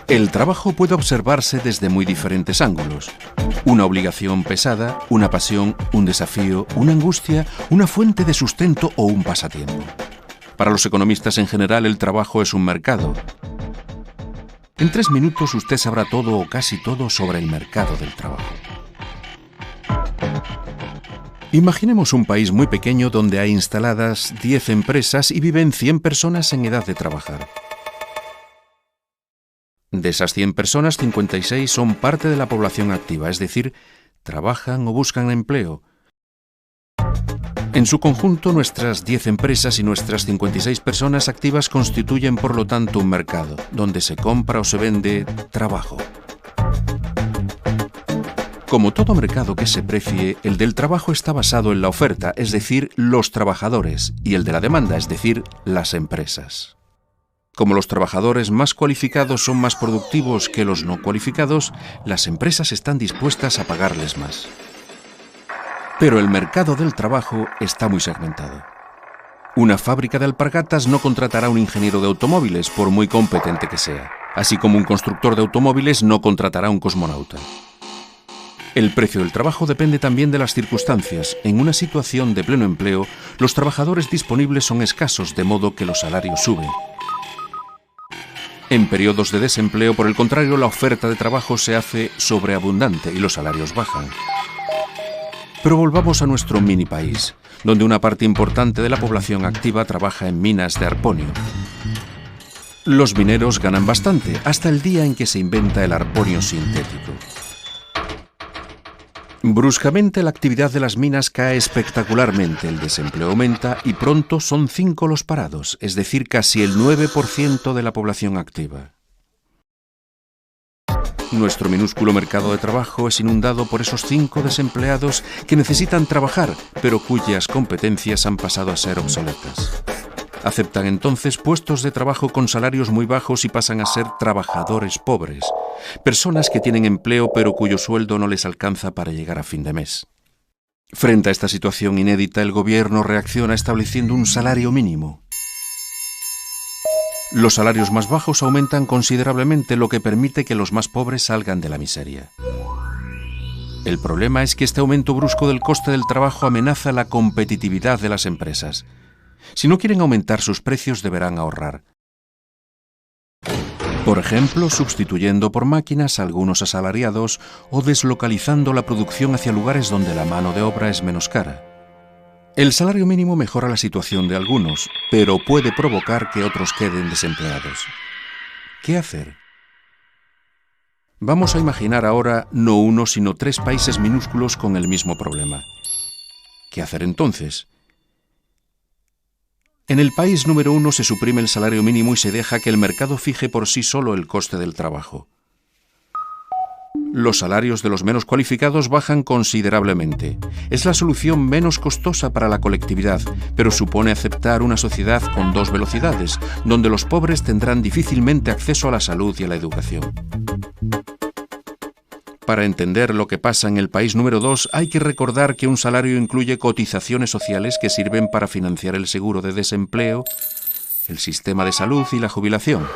El trabajo puede observarse desde muy diferentes ángulos. Una obligación pesada, una pasión, un desafío, una angustia, una fuente de sustento o un pasatiempo. Para los economistas en general, el trabajo es un mercado. En 3 minutos usted sabrá todo o casi todo sobre el mercado del trabajo. Imaginemos un país muy pequeño donde hay instaladas 10 empresas y viven 100 personas en edad de trabajar. De esas 100 personas, 56 son parte de la población activa, es decir, trabajan o buscan empleo. En su conjunto, nuestras 10 empresas y nuestras 56 personas activas constituyen, por lo tanto, un mercado, donde se compra o se vende trabajo. Como todo mercado que se precie, el del trabajo está basado en la oferta, es decir, los trabajadores, y el de la demanda, es decir, las empresas. Como los trabajadores más cualificados son más productivos que los no cualificados, las empresas están dispuestas a pagarles más. Pero el mercado del trabajo está muy segmentado. Una fábrica de alpargatas no contratará a un ingeniero de automóviles, por muy competente que sea, así como un constructor de automóviles no contratará a un cosmonauta. El precio del trabajo depende también de las circunstancias. En una situación de pleno empleo, los trabajadores disponibles son escasos, de modo que los salarios suben. En periodos de desempleo, por el contrario, la oferta de trabajo se hace sobreabundante y los salarios bajan. Pero volvamos a nuestro mini país, donde una parte importante de la población activa trabaja en minas de arponio. Los mineros ganan bastante, hasta el día en que se inventa el arponio sintético. Bruscamente la actividad de las minas cae espectacularmente, el desempleo aumenta y pronto son 5 los parados, es decir, casi el 9% de la población activa. Nuestro minúsculo mercado de trabajo es inundado por esos 5 desempleados que necesitan trabajar, pero cuyas competencias han pasado a ser obsoletas. Aceptan entonces puestos de trabajo con salarios muy bajos y pasan a ser trabajadores pobres, personas que tienen empleo pero cuyo sueldo no les alcanza para llegar a fin de mes. Frente a esta situación inédita, el gobierno reacciona estableciendo un salario mínimo. Los salarios más bajos aumentan considerablemente, lo que permite que los más pobres salgan de la miseria. El problema es que este aumento brusco del coste del trabajo amenaza la competitividad de las empresas. Si no quieren aumentar sus precios, deberán ahorrar. Por ejemplo, sustituyendo por máquinas a algunos asalariados o deslocalizando la producción hacia lugares donde la mano de obra es menos cara. El salario mínimo mejora la situación de algunos, pero puede provocar que otros queden desempleados. ¿Qué hacer? Vamos a imaginar ahora no uno, sino 3 países minúsculos con el mismo problema. ¿Qué hacer entonces? En el país número 1 se suprime el salario mínimo y se deja que el mercado fije por sí solo el coste del trabajo. Los salarios de los menos cualificados bajan considerablemente. Es la solución menos costosa para la colectividad, pero supone aceptar una sociedad con 2 velocidades, donde los pobres tendrán difícilmente acceso a la salud y a la educación. Para entender lo que pasa en el país número 2, hay que recordar que un salario incluye cotizaciones sociales que sirven para financiar el seguro de desempleo, el sistema de salud y la jubilación.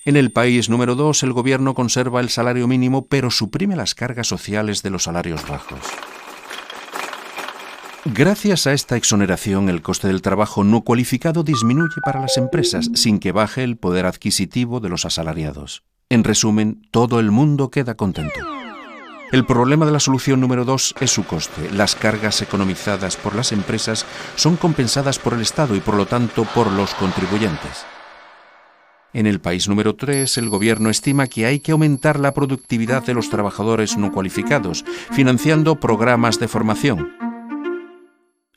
En el país número 2, el gobierno conserva el salario mínimo, pero suprime las cargas sociales de los salarios bajos. Gracias a esta exoneración, el coste del trabajo no cualificado disminuye para las empresas, sin que baje el poder adquisitivo de los asalariados. En resumen, todo el mundo queda contento. El problema de la solución número 2 es su coste. Las cargas economizadas por las empresas son compensadas por el Estado y, por lo tanto, por los contribuyentes. En el país número 3, el gobierno estima que hay que aumentar la productividad de los trabajadores no cualificados, financiando programas de formación.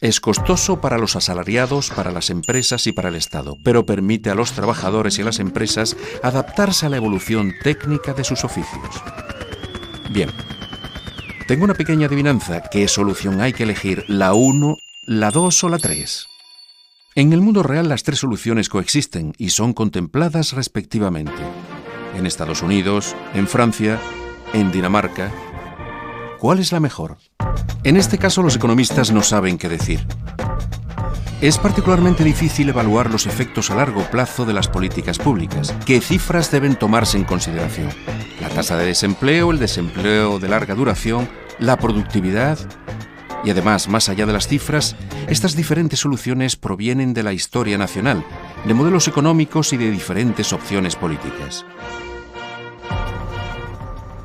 Es costoso para los asalariados, para las empresas y para el Estado, pero permite a los trabajadores y a las empresas adaptarse a la evolución técnica de sus oficios. Bien, tengo una pequeña adivinanza. ¿Qué solución hay que elegir? ¿La 1, la 2 o la 3? En el mundo real las 3 soluciones coexisten y son contempladas respectivamente. En Estados Unidos, en Francia, en Dinamarca. ¿Cuál es la mejor? En este caso los economistas no saben qué decir. Es particularmente difícil evaluar los efectos a largo plazo de las políticas públicas. ¿Qué cifras deben tomarse en consideración? La tasa de desempleo, el desempleo de larga duración, la productividad. Y además, más allá de las cifras, estas diferentes soluciones provienen de la historia nacional, de modelos económicos y de diferentes opciones políticas.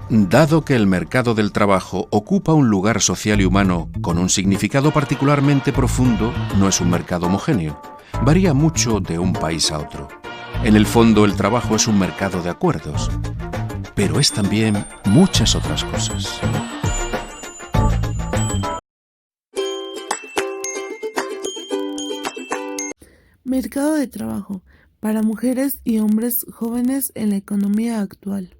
Dado que el mercado del trabajo ocupa un lugar social y humano con un significado particularmente profundo, no es un mercado homogéneo. Varía mucho de un país a otro. En el fondo, el trabajo es un mercado de acuerdos, pero es también muchas otras cosas. Mercado de trabajo para mujeres y hombres jóvenes en la economía actual.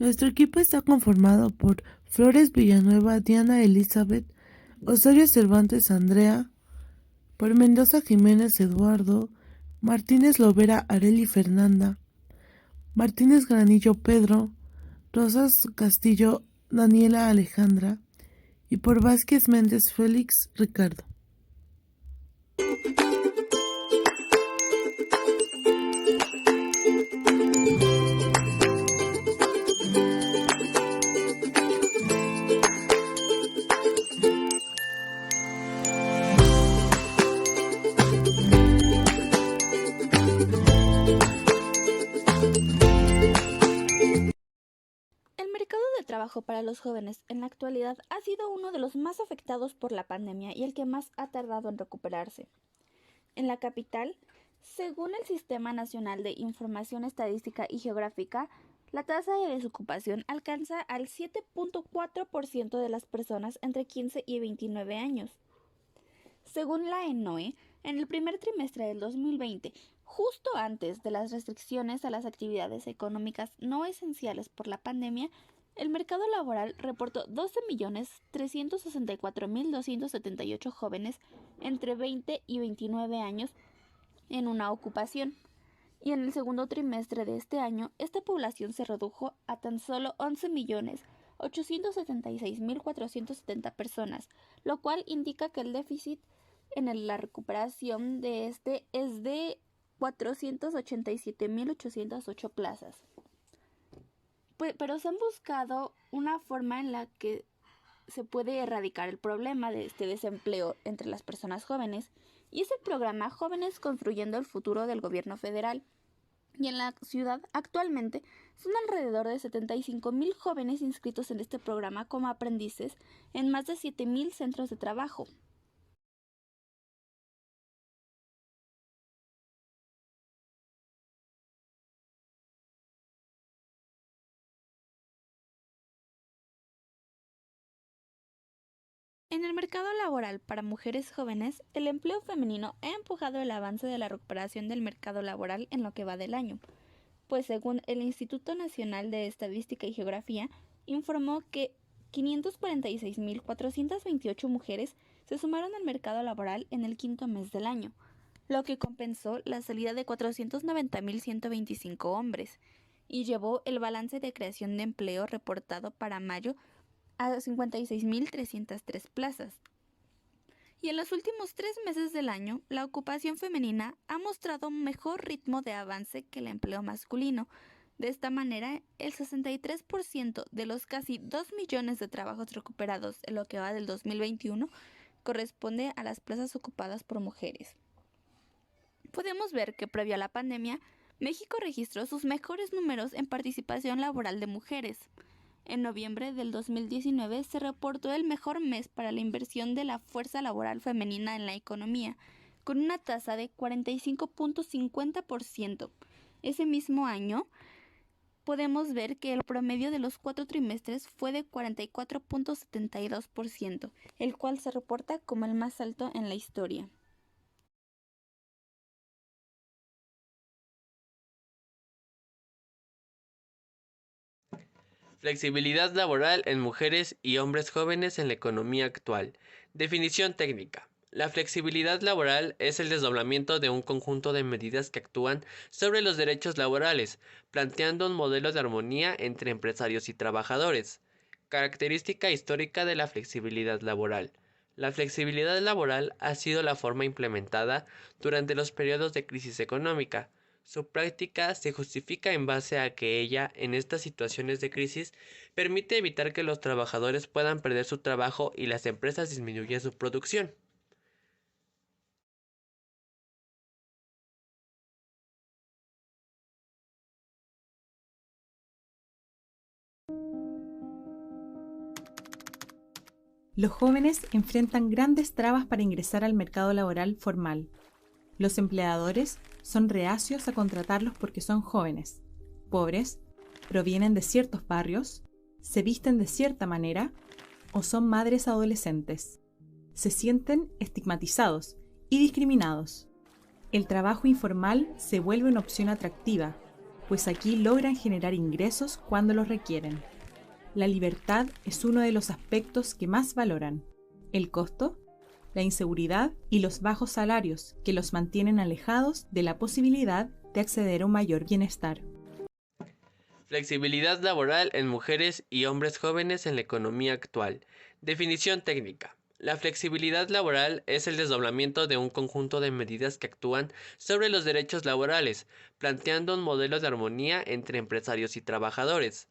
Nuestro equipo está conformado por Flores Villanueva, Diana Elizabeth, Osorio Cervantes Andrea, por Mendoza Jiménez Eduardo, Martínez Lovera Areli Fernanda, Martínez Granillo Pedro, Rosas Castillo Daniela Alejandra y por Vázquez Méndez Félix Ricardo. El mercado de trabajo para los jóvenes en la actualidad ha sido uno de los más afectados por la pandemia y el que más ha tardado en recuperarse. En la capital, según el Sistema Nacional de Información Estadística y Geográfica, la tasa de desocupación alcanza al 7.4% de las personas entre 15 y 29 años. Según la ENOE, en el primer trimestre del 2020, justo antes de las restricciones a las actividades económicas no esenciales por la pandemia, el mercado laboral reportó 12.364.278 jóvenes entre 20 y 29 años en una ocupación, y en el segundo trimestre de este año esta población se redujo a tan solo 11.876.470 personas, lo cual indica que el déficit en la recuperación de este es de 487.808 plazas. Pero se han buscado una forma en la que se puede erradicar el problema de este desempleo entre las personas jóvenes, y es el programa Jóvenes Construyendo el Futuro del Gobierno Federal. Y en la ciudad actualmente son alrededor de 75.000 jóvenes inscritos en este programa como aprendices en más de 7.000 centros de trabajo. En el mercado laboral para mujeres jóvenes, el empleo femenino ha empujado el avance de la recuperación del mercado laboral en lo que va del año, pues según el Instituto Nacional de Estadística y Geografía, informó que 546.428 mujeres se sumaron al mercado laboral en el quinto mes del año, lo que compensó la salida de 490.125 hombres, y llevó el balance de creación de empleo reportado para mayo a 56.303 plazas. Y en los últimos 3 meses del año, la ocupación femenina ha mostrado un mejor ritmo de avance que el empleo masculino. De esta manera, el 63% de los casi 2 millones de trabajos recuperados en lo que va del 2021 corresponde a las plazas ocupadas por mujeres. Podemos ver que previo a la pandemia, México registró sus mejores números en participación laboral de mujeres. En noviembre del 2019 se reportó el mejor mes para la inversión de la fuerza laboral femenina en la economía, con una tasa de 45.50%. Ese mismo año, podemos ver que el promedio de los 4 trimestres fue de 44.72%, el cual se reporta como el más alto en la historia. Flexibilidad laboral en mujeres y hombres jóvenes en la economía actual. Definición técnica. La flexibilidad laboral es el desdoblamiento de un conjunto de medidas que actúan sobre los derechos laborales, planteando un modelo de armonía entre empresarios y trabajadores. Característica histórica de la flexibilidad laboral. La flexibilidad laboral ha sido la forma implementada durante los periodos de crisis económica. Su práctica se justifica en base a que ella, en estas situaciones de crisis, permite evitar que los trabajadores puedan perder su trabajo y las empresas disminuyan su producción. Los jóvenes enfrentan grandes trabas para ingresar al mercado laboral formal. Los empleadores son reacios a contratarlos porque son jóvenes, pobres, provienen de ciertos barrios, se visten de cierta manera o son madres adolescentes. Se sienten estigmatizados y discriminados. El trabajo informal se vuelve una opción atractiva, pues aquí logran generar ingresos cuando los requieren. La libertad es uno de los aspectos que más valoran. El costo, la inseguridad y los bajos salarios que los mantienen alejados de la posibilidad de acceder a un mayor bienestar. Flexibilidad laboral en mujeres y hombres jóvenes en la economía actual. Definición técnica. La flexibilidad laboral es el desdoblamiento de un conjunto de medidas que actúan sobre los derechos laborales, planteando un modelo de armonía entre empresarios y trabajadores.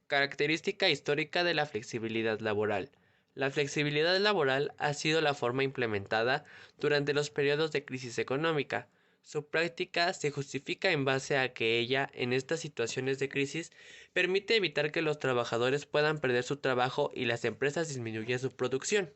Característica histórica de la flexibilidad laboral. La flexibilidad laboral ha sido la forma implementada durante los periodos de crisis económica. Su práctica se justifica en base a que ella, en estas situaciones de crisis, permite evitar que los trabajadores puedan perder su trabajo y las empresas disminuyan su producción.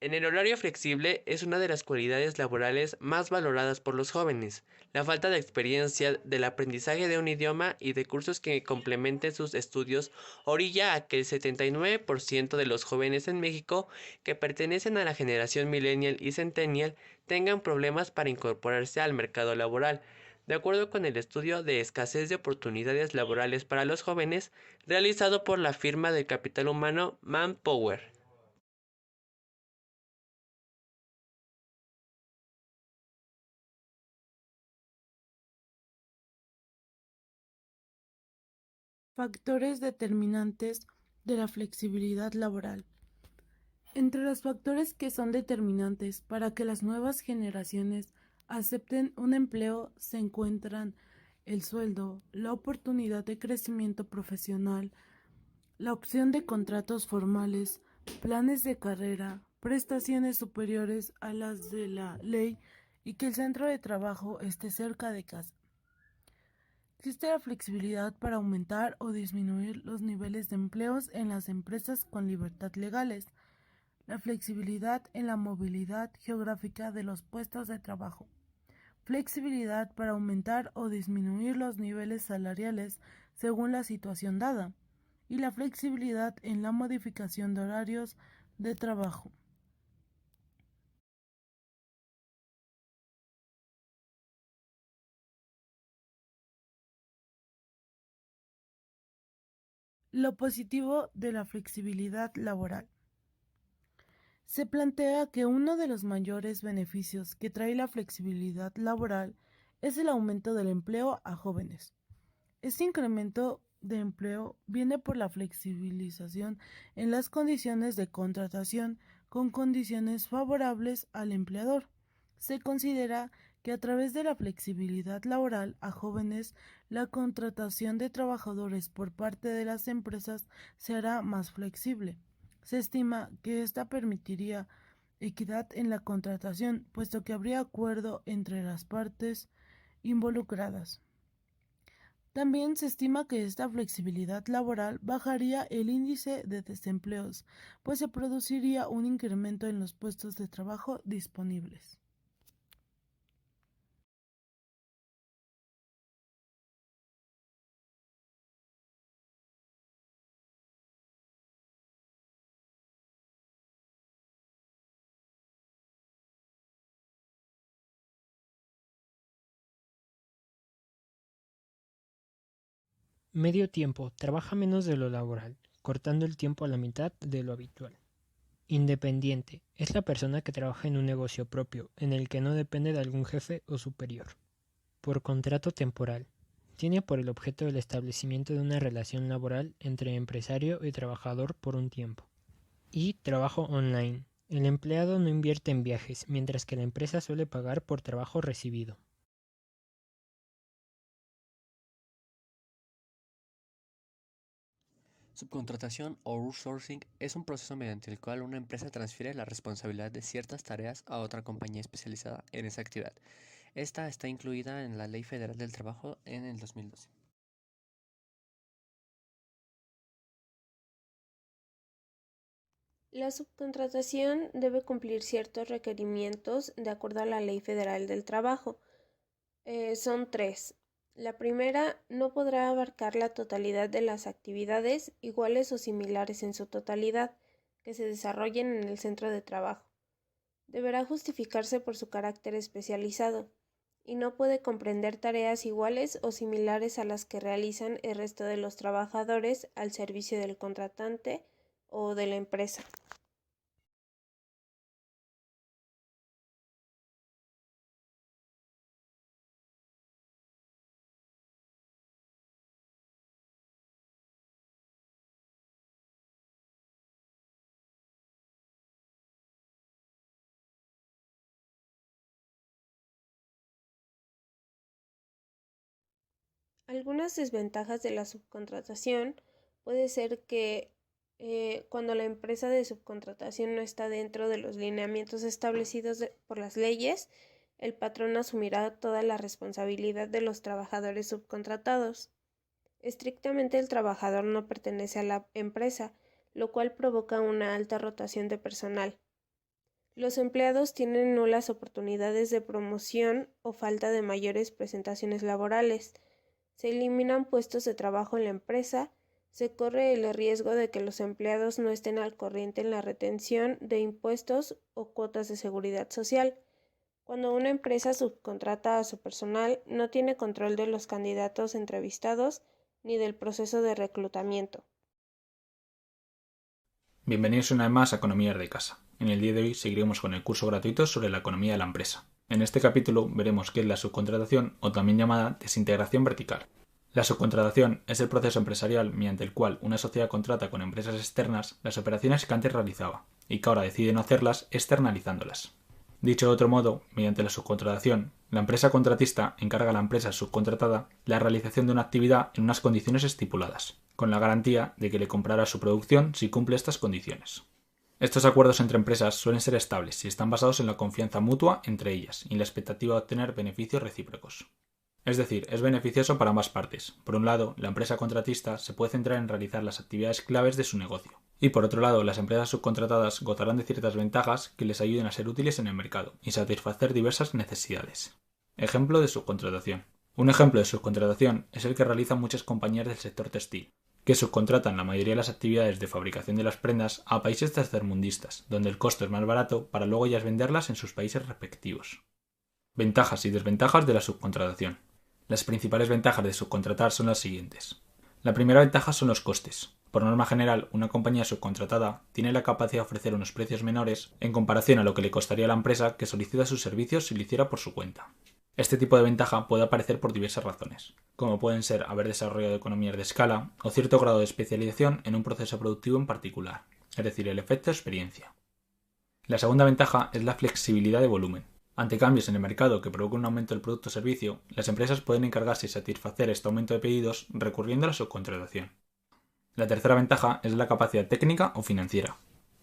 En el horario flexible es una de las cualidades laborales más valoradas por los jóvenes. La falta de experiencia del aprendizaje de un idioma y de cursos que complementen sus estudios orilla a que el 79% de los jóvenes en México que pertenecen a la generación millennial y centennial tengan problemas para incorporarse al mercado laboral. De acuerdo con el estudio de escasez de oportunidades laborales para los jóvenes realizado por la firma de capital humano Manpower. Factores determinantes de la flexibilidad laboral. Entre los factores que son determinantes para que las nuevas generaciones acepten un empleo se encuentran el sueldo, la oportunidad de crecimiento profesional, la opción de contratos formales, planes de carrera, prestaciones superiores a las de la ley y que el centro de trabajo esté cerca de casa. Existe la flexibilidad para aumentar o disminuir los niveles de empleos en las empresas con libertad legales. La flexibilidad en la movilidad geográfica de los puestos de trabajo. Flexibilidad para aumentar o disminuir los niveles salariales según la situación dada. Y la flexibilidad en la modificación de horarios de trabajo. Lo positivo de la flexibilidad laboral. Se plantea que uno de los mayores beneficios que trae la flexibilidad laboral es el aumento del empleo a jóvenes. Este incremento de empleo viene por la flexibilización en las condiciones de contratación con condiciones favorables al empleador. Se considera que a través de la flexibilidad laboral a jóvenes, la contratación de trabajadores por parte de las empresas se hará más flexible. Se estima que esta permitiría equidad en la contratación, puesto que habría acuerdo entre las partes involucradas. También se estima que esta flexibilidad laboral bajaría el índice de desempleos, pues se produciría un incremento en los puestos de trabajo disponibles. Medio tiempo, trabaja menos de lo laboral, cortando el tiempo a la mitad de lo habitual. Independiente, es la persona que trabaja en un negocio propio, en el que no depende de algún jefe o superior. Por contrato temporal, tiene por el objeto el establecimiento de una relación laboral entre empresario y trabajador por un tiempo. Y trabajo online. El empleado no invierte en viajes, mientras que la empresa suele pagar por trabajo recibido. Subcontratación o outsourcing es un proceso mediante el cual una empresa transfiere la responsabilidad de ciertas tareas a otra compañía especializada en esa actividad. Esta está incluida en la Ley Federal del Trabajo en el 2012. La subcontratación debe cumplir ciertos requerimientos de acuerdo a la Ley Federal del Trabajo. Son tres. La primera, no podrá abarcar la totalidad de las actividades iguales o similares en su totalidad que se desarrollen en el centro de trabajo. Deberá justificarse por su carácter especializado y no puede comprender tareas iguales o similares a las que realizan el resto de los trabajadores al servicio del contratante o de la empresa. Algunas desventajas de la subcontratación puede ser que cuando la empresa de subcontratación no está dentro de los lineamientos establecidos por las leyes, el patrón asumirá toda la responsabilidad de los trabajadores subcontratados. Estrictamente el trabajador no pertenece a la empresa, lo cual provoca una alta rotación de personal. Los empleados tienen nulas oportunidades de promoción o falta de mayores presentaciones laborales. Se eliminan puestos de trabajo en la empresa, se corre el riesgo de que los empleados no estén al corriente en la retención de impuestos o cuotas de seguridad social. Cuando una empresa subcontrata a su personal, no tiene control de los candidatos entrevistados ni del proceso de reclutamiento. Bienvenidos una vez más a Economía de Casa. En el día de hoy seguiremos con el curso gratuito sobre la economía de la empresa. En este capítulo veremos qué es la subcontratación o también llamada desintegración vertical. La subcontratación es el proceso empresarial mediante el cual una sociedad contrata con empresas externas las operaciones que antes realizaba y que ahora decide no hacerlas externalizándolas. Dicho de otro modo, mediante la subcontratación, la empresa contratista encarga a la empresa subcontratada la realización de una actividad en unas condiciones estipuladas, con la garantía de que le comprará su producción si cumple estas condiciones. Estos acuerdos entre empresas suelen ser estables y están basados en la confianza mutua entre ellas y en la expectativa de obtener beneficios recíprocos. Es decir, es beneficioso para ambas partes. Por un lado, la empresa contratista se puede centrar en realizar las actividades claves de su negocio. Y por otro lado, las empresas subcontratadas gozarán de ciertas ventajas que les ayuden a ser útiles en el mercado y satisfacer diversas necesidades. Ejemplo de subcontratación. Un ejemplo de subcontratación es el que realizan muchas compañías del sector textil, que subcontratan la mayoría de las actividades de fabricación de las prendas a países tercermundistas, donde el costo es más barato para luego ellas venderlas en sus países respectivos. Ventajas y desventajas de la subcontratación. Las principales ventajas de subcontratar son las siguientes. La primera ventaja son los costes. Por norma general, una compañía subcontratada tiene la capacidad de ofrecer unos precios menores en comparación a lo que le costaría a la empresa que solicita sus servicios si lo hiciera por su cuenta. Este tipo de ventaja puede aparecer por diversas razones, como pueden ser haber desarrollado economías de escala o cierto grado de especialización en un proceso productivo en particular, es decir, el efecto experiencia. La segunda ventaja es la flexibilidad de volumen. Ante cambios en el mercado que provocan un aumento del producto o servicio, las empresas pueden encargarse de satisfacer este aumento de pedidos recurriendo a la subcontratación. La tercera ventaja es la capacidad técnica o financiera.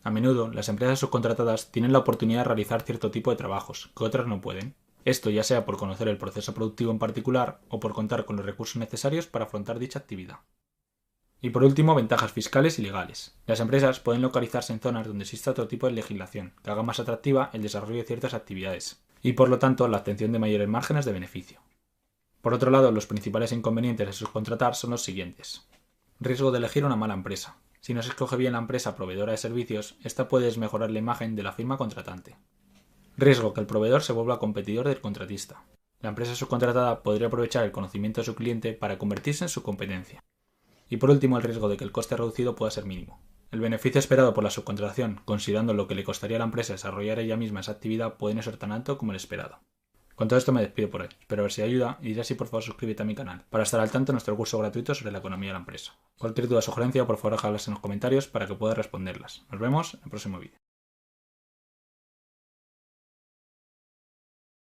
A menudo, las empresas subcontratadas tienen la oportunidad de realizar cierto tipo de trabajos que otras no pueden. Esto ya sea por conocer el proceso productivo en particular o por contar con los recursos necesarios para afrontar dicha actividad. Y por último, ventajas fiscales y legales. Las empresas pueden localizarse en zonas donde exista otro tipo de legislación que haga más atractiva el desarrollo de ciertas actividades y por lo tanto la obtención de mayores márgenes de beneficio. Por otro lado, los principales inconvenientes de subcontratar son los siguientes. Riesgo de elegir una mala empresa. Si no se escoge bien la empresa proveedora de servicios, esta puede desmejorar la imagen de la firma contratante. Riesgo que el proveedor se vuelva competidor del contratista. La empresa subcontratada podría aprovechar el conocimiento de su cliente para convertirse en su competencia. Y por último, el riesgo de que el coste reducido pueda ser mínimo. El beneficio esperado por la subcontratación, considerando lo que le costaría a la empresa desarrollar ella misma esa actividad, puede no ser tan alto como el esperado. Con todo esto me despido por hoy. Espero ver si ayuda y ya sí por favor suscríbete a mi canal para estar al tanto de nuestro curso gratuito sobre la economía de la empresa. Cualquier duda o sugerencia por favor déjalas en los comentarios para que pueda responderlas. Nos vemos en el próximo vídeo.